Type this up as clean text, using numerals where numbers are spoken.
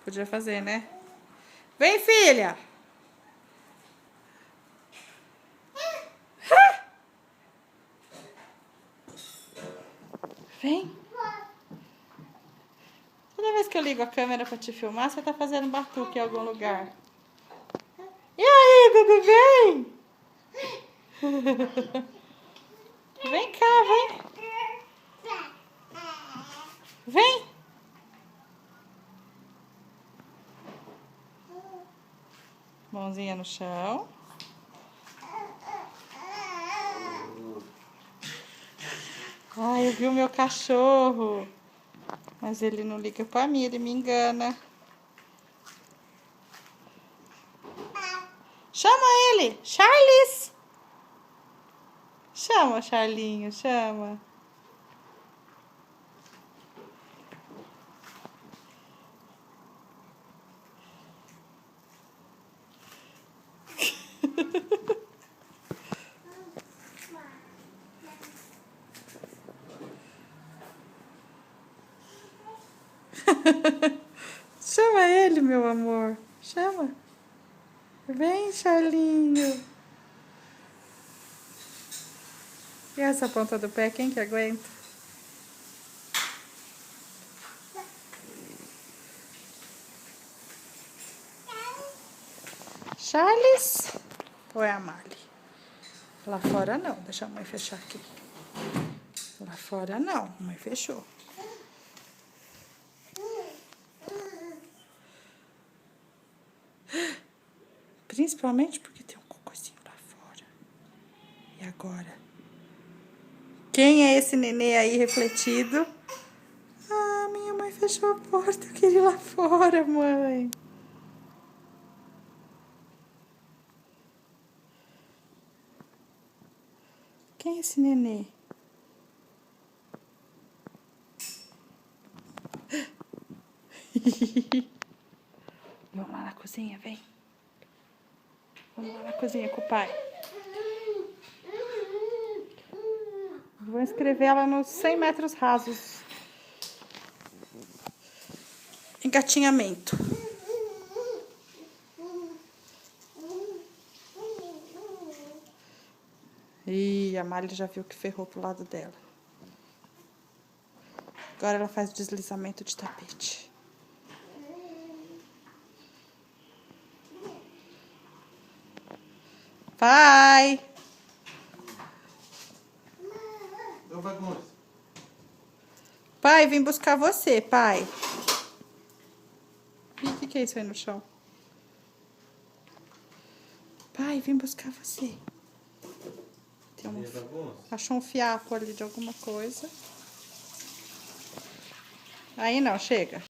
Podia fazer, né? Vem, filha! Vem! Toda vez que eu ligo a câmera pra te filmar, você tá fazendo batuque em algum lugar. E aí, tudo bem? Vem cá, vem! Vem! Mãozinha no chão. Ai, eu vi o meu cachorro. Mas ele não liga pra mim, ele me engana. Chama ele! Charles! Chama, Charlinho, chama. Chama ele, meu amor. Chama. Vem, Charlinho. E essa ponta do pé, quem que aguenta? Charles? Ou é a Mali? Lá fora não. Deixa a mãe fechar aqui. Lá fora não. A mãe fechou. Principalmente porque tem um cocôzinho lá fora. E agora? Quem é esse nenê aí refletido? Ah, minha mãe fechou a porta. Eu queria ir lá fora, mãe. Quem é esse nenê? Vamos lá na cozinha, vem. Vamos lá na cozinha com o pai. Vou inscrever ela nos 100 metros rasos. Engatinhamento. Ih, a Mali já viu que ferrou pro lado dela. Agora ela faz deslizamento de tapete. Pai! Pai, vim buscar você, pai. E o que é isso aí no chão? Pai, vim buscar você. Tem achou um fiapo ali de alguma coisa. Aí não, chega.